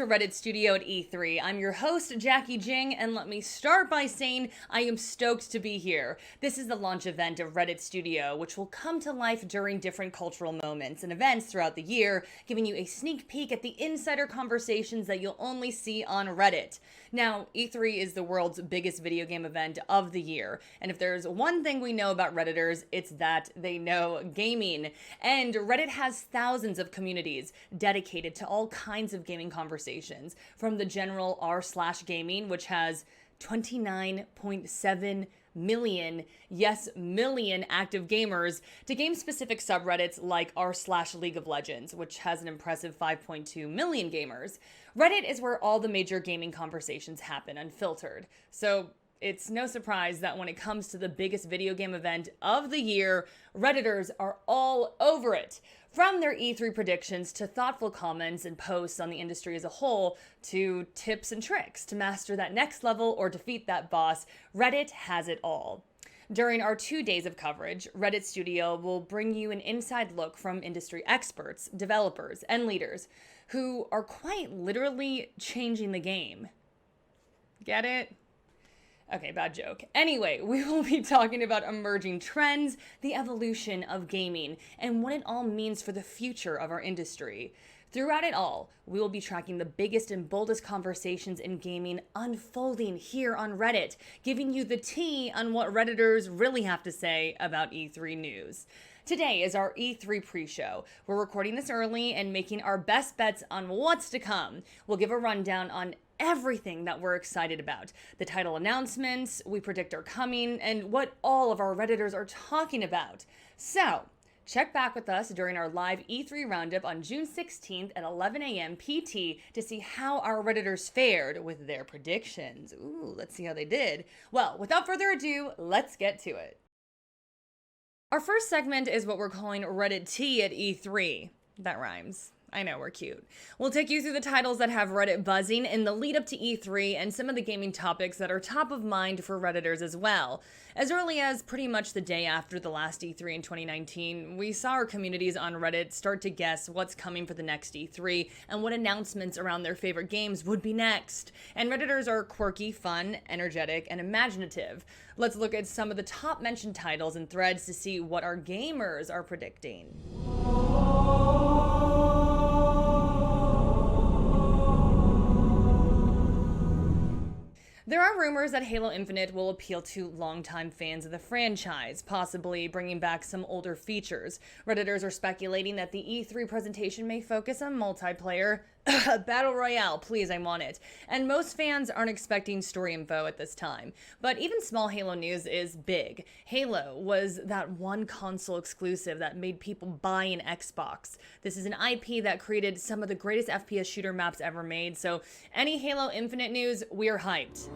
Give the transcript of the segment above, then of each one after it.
to Reddit Studio at E3. I'm your host, Jacki Jing, and let me start by saying I am stoked to be here. This is the launch event of Reddit Studio, which will come to life during different cultural moments and events throughout the year, giving you a sneak peek at the insider conversations that you'll only see on Reddit. Now, E3 is the world's biggest video game event of the year, and if there's one thing we know about Redditors, it's that they know gaming. And Reddit has thousands of communities dedicated to all kinds of gaming conversations, from the general r/gaming, which has 29.7 million, yes, million active gamers, to game-specific subreddits like r/League of Legends, which has an impressive 5.2 million gamers. Reddit is where all the major gaming conversations happen unfiltered. So it's no surprise that when it comes to the biggest video game event of the year, Redditors are all over it. From their E3 predictions to thoughtful comments and posts on the industry as a whole, to tips and tricks to master that next level or defeat that boss, Reddit has it all. During our 2 days of coverage, Reddit Studio will bring you an inside look from industry experts, developers, and leaders who are quite literally changing the game. Get it? Okay, bad joke. Anyway, we will be talking about emerging trends, the evolution of gaming, and what it all means for the future of our industry. Throughout it all, we will be tracking the biggest and boldest conversations in gaming unfolding here on Reddit, giving you the tea on what Redditors really have to say about E3 news. Today is our E3 pre-show. We're recording this early and making our best bets on what's to come. We'll give a rundown on everything that we're excited about. The title announcements, we predict are coming, and what all of our Redditors are talking about. So, check back with us during our live E3 roundup on June 16th at 11 a.m. PT to see how our Redditors fared with their predictions. Ooh, let's see how they did. Well, without further ado, let's get to it. Our first segment is what we're calling Reddit Tea at E3. That rhymes. I know, we're cute. We'll take you through the titles that have Reddit buzzing in the lead up to E3 and some of the gaming topics that are top of mind for Redditors as well. As early as pretty much the day after the last E3 in 2019, we saw our communities on Reddit start to guess what's coming for the next E3 and what announcements around their favorite games would be next. And Redditors are quirky, fun, energetic, and imaginative. Let's look at some of the top mentioned titles and threads to see what our gamers are predicting. There are rumors that Halo Infinite will appeal to longtime fans of the franchise, possibly bringing back some older features. Redditors are speculating that the E3 presentation may focus on multiplayer. Battle Royale, please, I want it. And most fans aren't expecting story info at this time. But even small Halo news is big. Halo was that one console exclusive that made people buy an Xbox. This is an IP that created some of the greatest FPS shooter maps ever made, so any Halo Infinite news, we're hyped.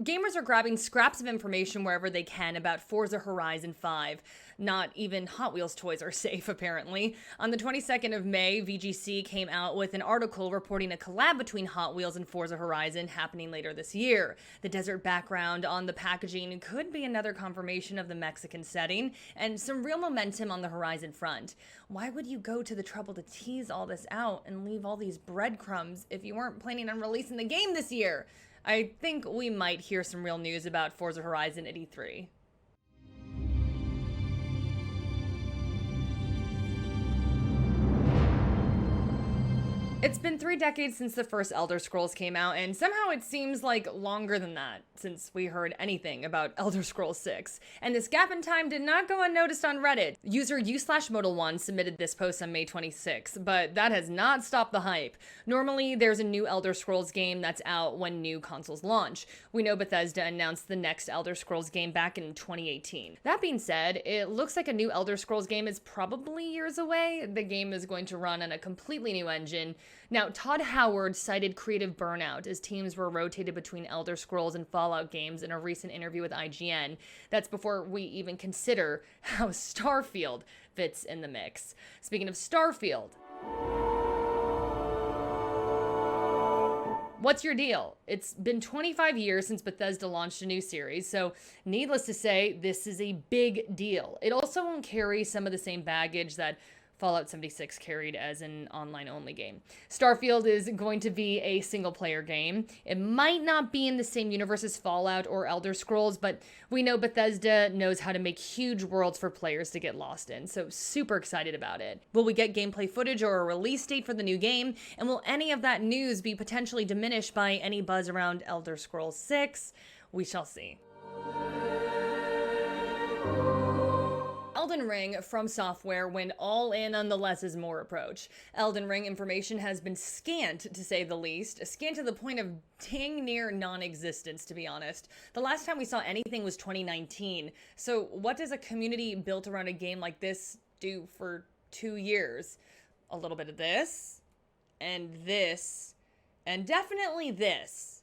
Gamers are grabbing scraps of information wherever they can about Forza Horizon 5. Not even Hot Wheels toys are safe, apparently. On the 22nd of May, VGC came out with an article reporting a collab between Hot Wheels and Forza Horizon happening later this year. The desert background on the packaging could be another confirmation of the Mexican setting, and some real momentum on the Horizon front. Why would you go to the trouble to tease all this out and leave all these breadcrumbs if you weren't planning on releasing the game this year? I think we might hear some real news about Forza Horizon at E3. It's been 3 decades since the first Elder Scrolls came out, and somehow it seems like longer than that since we heard anything about Elder Scrolls 6. And this gap in time did not go unnoticed on Reddit. User u/modal1 submitted this post on May 26, but that has not stopped the hype. Normally, there's a new Elder Scrolls game that's out when new consoles launch. We know Bethesda announced the next Elder Scrolls game back in 2018. That being said, it looks like a new Elder Scrolls game is probably years away. The game is going to run on a completely new engine. Now, Todd Howard cited creative burnout as teams were rotated between Elder Scrolls and Fallout games in a recent interview with IGN. That's before we even consider how Starfield fits in the mix. Speaking of Starfield, What's your deal? It's been 25 years since Bethesda launched a new series, so needless to say, this is a big deal. It also won't carry some of the same baggage that Fallout 76 carried as an online-only game. Starfield is going to be a single-player game. It might not be in the same universe as Fallout or Elder Scrolls, but we know Bethesda knows how to make huge worlds for players to get lost in, so super excited about it. Will we get gameplay footage or a release date for the new game? And will any of that news be potentially diminished by any buzz around Elder Scrolls 6? We shall see. Elden Ring from Software went all in on the less is more approach. Elden Ring information has been scant, to say the least, scant to the point of dang near non-existence, to be honest. The last time we saw anything was 2019. So what does a community built around a game like this do for 2 years? A little bit of this, and definitely this.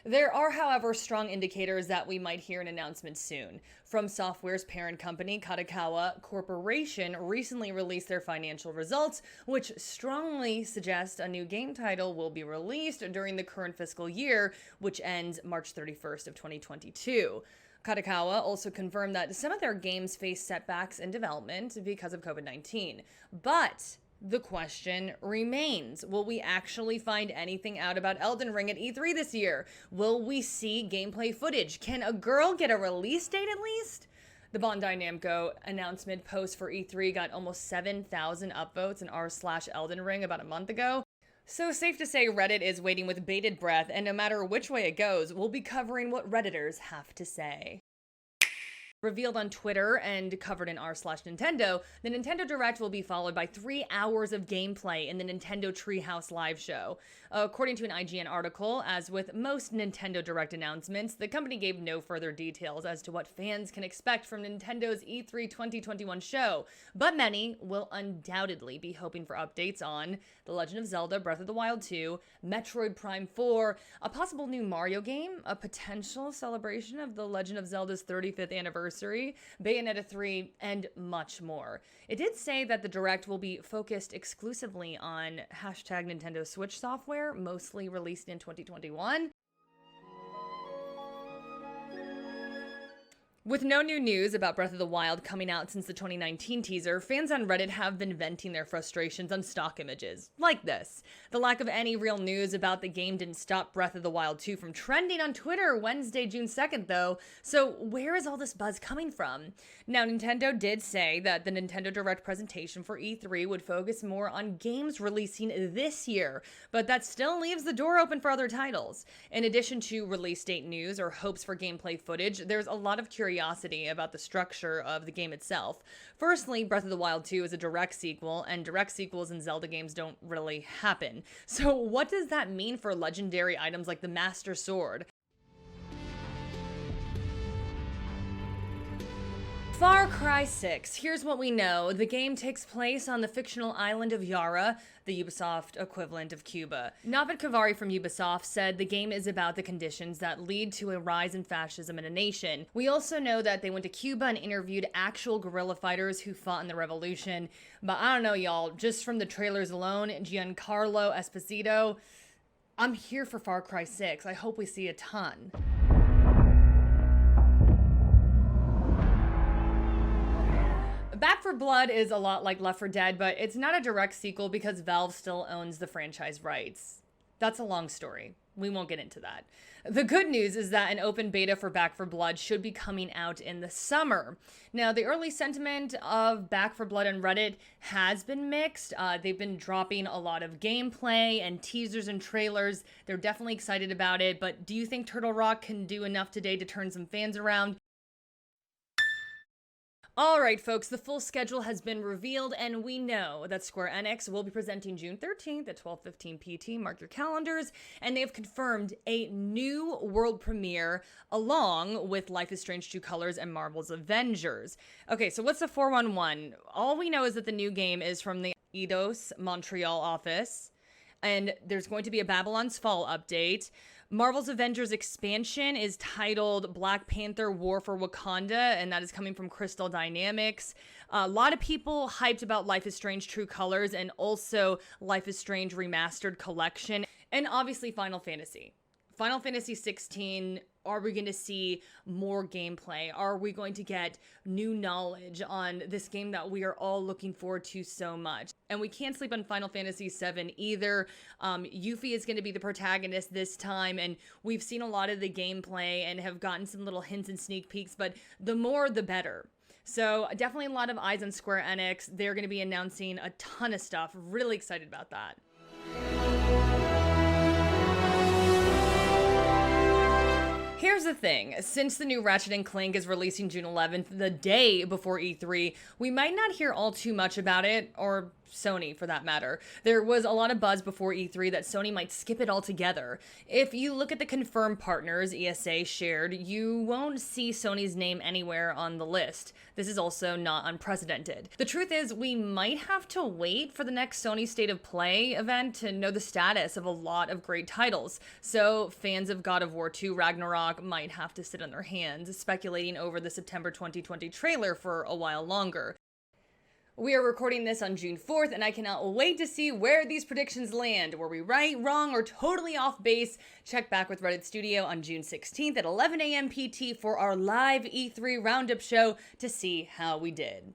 There are, however, strong indicators that we might hear an announcement soon. From Software's parent company, Kadokawa Corporation, recently released their financial results, which strongly suggest a new game title will be released during the current fiscal year, which ends March 31st of 2022. Kadokawa also confirmed that some of their games face setbacks in development because of COVID-19. But the question remains, will we actually find anything out about Elden Ring at E3 this year? Will we see gameplay footage? Can a girl get a release date at least? The Bandai Namco announcement post for E3 got almost 7,000 upvotes in r/Elden Ring about a month ago. So safe to say Reddit is waiting with bated breath, and no matter which way it goes, we'll be covering what Redditors have to say. Revealed on Twitter and covered in r/Nintendo, the Nintendo Direct will be followed by 3 hours of gameplay in the Nintendo Treehouse live show. According to an IGN article, as with most Nintendo Direct announcements, the company gave no further details as to what fans can expect from Nintendo's E3 2021 show, but many will undoubtedly be hoping for updates on The Legend of Zelda Breath of the Wild 2, Metroid Prime 4, a possible new Mario game, a potential celebration of The Legend of Zelda's 35th anniversary, Bayonetta 3, and much more. It did say that the Direct will be focused exclusively on #Nintendo Switch software, mostly released in 2021. With no new news about Breath of the Wild coming out since the 2019 teaser, fans on Reddit have been venting their frustrations on stock images, like this. The lack of any real news about the game didn't stop Breath of the Wild 2 from trending on Twitter Wednesday, June 2nd, though, so where is all this buzz coming from? Now, Nintendo did say that the Nintendo Direct presentation for E3 would focus more on games releasing this year, but that still leaves the door open for other titles. In addition to release date news or hopes for gameplay footage, there's a lot of curiosity about the structure of the game itself. Firstly, Breath of the Wild 2 is a direct sequel, and direct sequels in Zelda games don't really happen. So what does that mean for legendary items like the Master Sword? Far Cry 6. Here's what we know. The game takes place on the fictional island of Yara, the Ubisoft equivalent of Cuba. Navid Kavari from Ubisoft said the game is about the conditions that lead to a rise in fascism in a nation. We also know that they went to Cuba and interviewed actual guerrilla fighters who fought in the revolution. But I don't know, y'all. Just from the trailers alone, Giancarlo Esposito, I'm here for Far Cry 6. I hope we see a ton. Back 4 Blood is a lot like Left 4 Dead, but it's not a direct sequel because Valve still owns the franchise rights. That's a long story. We won't get into that. The good news is that an open beta for Back 4 Blood should be coming out in the summer. Now, the early sentiment of Back 4 Blood on Reddit has been mixed. They've been dropping a lot of gameplay and teasers and trailers. They're definitely excited about it, but do you think Turtle Rock can do enough today to turn some fans around? All right, folks, the full schedule has been revealed, and we know that Square Enix will be presenting June 13th at 12:15 PT. Mark your calendars. And they have confirmed a new world premiere along with Life is Strange 2 Colors and Marvel's Avengers. Okay, so what's the 411? All we know is that the new game is from the Eidos Montreal office, and there's going to be a Babylon's Fall update. Marvel's Avengers expansion is titled Black Panther War for Wakanda, and that is coming from Crystal Dynamics. A lot of people hyped about Life is Strange True Colors and also Life is Strange Remastered Collection. And obviously Final Fantasy. Final Fantasy 16, are we going to see more gameplay? Are we going to get new knowledge on this game that we are all looking forward to so much? And we can't sleep on Final Fantasy 7 either. Yuffie is going to be the protagonist this time, and we've seen a lot of the gameplay and have gotten some little hints and sneak peeks, but the more the better. So definitely a lot of eyes on Square Enix. They're going to be announcing a ton of stuff. Really excited about that. Here's the thing, since the new Ratchet & Clank is releasing June 11th, the day before E3, we might not hear all too much about it, or Sony for that matter. There was a lot of buzz before E3 that Sony might skip it altogether. If you look at the confirmed partners ESA shared, you won't see Sony's name anywhere on the list. This is also not unprecedented. The truth is, we might have to wait for the next Sony State of Play event to know the status of a lot of great titles. So fans of God of War 2 Ragnarok might have to sit on their hands, speculating over the September 2020 trailer for a while longer. We are recording this on June 4th, and I cannot wait to see where these predictions land. Were we right, wrong, or totally off base? Check back with Reddit Studio on June 16th at 11 a.m. PT for our live E3 roundup show to see how we did.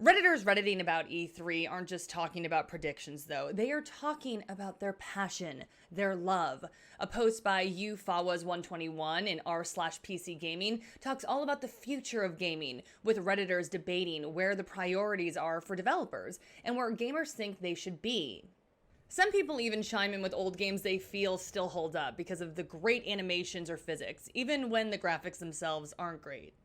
Redditors redditing about E3 aren't just talking about predictions, though. They are talking about their passion, their love. A post by ufawas121 in r/PC Gaming talks all about the future of gaming, with Redditors debating where the priorities are for developers and where gamers think they should be. Some people even chime in with old games they feel still hold up because of the great animations or physics, even when the graphics themselves aren't great.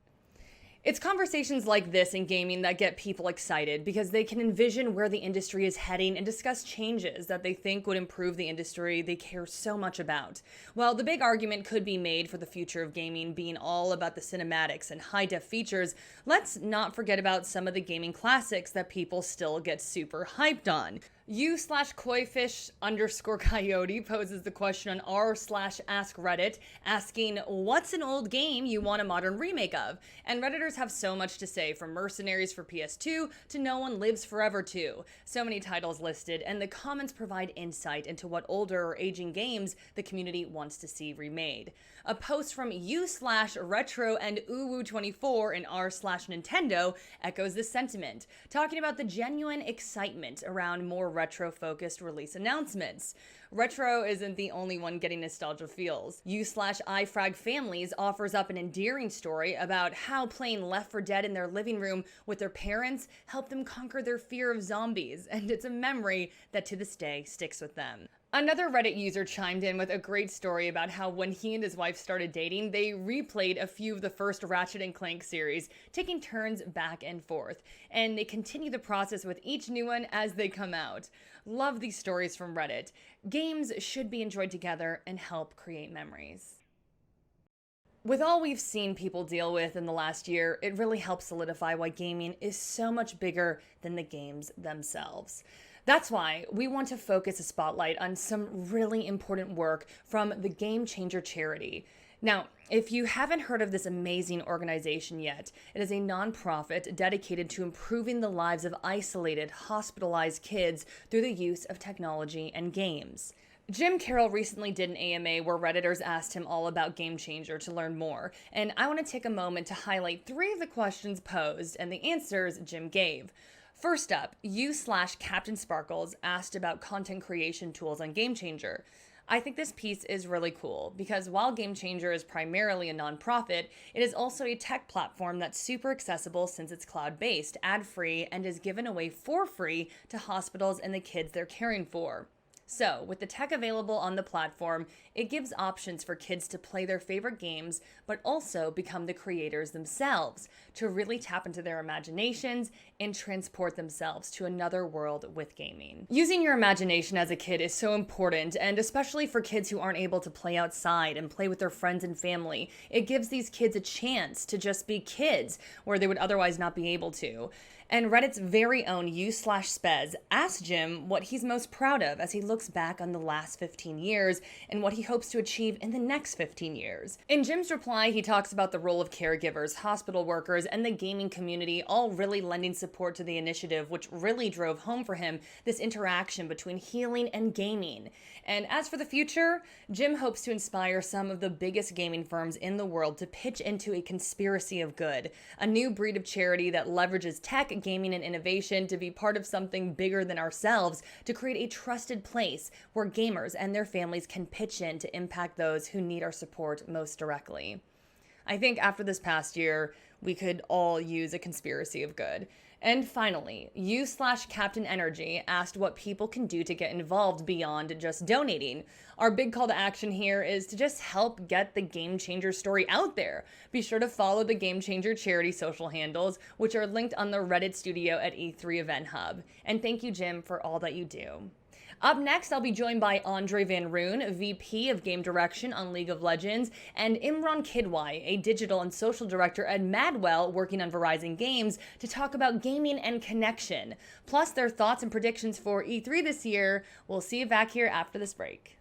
It's conversations like this in gaming that get people excited because they can envision where the industry is heading and discuss changes that they think would improve the industry they care so much about. While the big argument could be made for the future of gaming being all about the cinematics and high-def features, let's not forget about some of the gaming classics that people still get super hyped on. u/koifish_coyote poses the question on r/askreddit, asking what's an old game you want a modern remake of? And Redditors have so much to say, from Mercenaries for PS2 to No One Lives Forever 2. So many titles listed, and the comments provide insight into what older or aging games the community wants to see remade. A post from u/retro and uwu24 in r/Nintendo echoes this sentiment, talking about the genuine excitement around more retro-focused release announcements. Retro isn't the only one getting nostalgia feels. u/ifragfamilies offers up an endearing story about how playing Left 4 Dead in their living room with their parents helped them conquer their fear of zombies, and it's a memory that to this day sticks with them. Another Reddit user chimed in with a great story about how when he and his wife started dating, they replayed a few of the first Ratchet & Clank series, taking turns back and forth, and they continue the process with each new one as they come out. Love these stories from Reddit. Games should be enjoyed together and help create memories. With all we've seen people deal with in the last year, it really helps solidify why gaming is so much bigger than the games themselves. That's why we want to focus a spotlight on some really important work from the Game Changer charity. Now, if you haven't heard of this amazing organization yet, it is a nonprofit dedicated to improving the lives of isolated, hospitalized kids through the use of technology and games. Jim Carroll recently did an AMA where Redditors asked him all about Game Changer to learn more, and I want to take a moment to highlight 3 of the questions posed and the answers Jim gave. First up, u/Captain Sparkles asked about content creation tools on Game Changer. I think this piece is really cool because while Game Changer is primarily a nonprofit, it is also a tech platform that's super accessible since it's cloud-based, ad-free, and is given away for free to hospitals and the kids they're caring for. So, with the tech available on the platform, it gives options for kids to play their favorite games, but also become the creators themselves, to really tap into their imaginations and transport themselves to another world with gaming. Using your imagination as a kid is so important, and especially for kids who aren't able to play outside and play with their friends and family. It gives these kids a chance to just be kids, where they would otherwise not be able to. And Reddit's very own u/spez asked Jim what he's most proud of as he looks back on the last 15 years and what he hopes to achieve in the next 15 years. In Jim's reply, he talks about the role of caregivers, hospital workers, and the gaming community all really lending support to the initiative, which really drove home for him this interaction between healing and gaming. And as for the future, Jim hopes to inspire some of the biggest gaming firms in the world to pitch into a conspiracy of good, a new breed of charity that leverages tech, gaming, and innovation to be part of something bigger than ourselves, to create a trusted place where gamers and their families can pitch in to impact those who need our support most directly. I think after this past year, we could all use a conspiracy of good. And finally, u/Captain Energy asked what people can do to get involved beyond just donating. Our big call to action here is to just help get the Game Changer story out there. Be sure to follow the Game Changer charity social handles, which are linked on the Reddit studio at E3 Event Hub. And thank you, Jim, for all that you do. Up next, I'll be joined by Andre Van Roon, VP of Game Direction on League of Legends, and Imran Kidwai, a digital and social director at Madwell working on Verizon Games, to talk about gaming and connection, plus their thoughts and predictions for E3 this year. We'll see you back here after this break.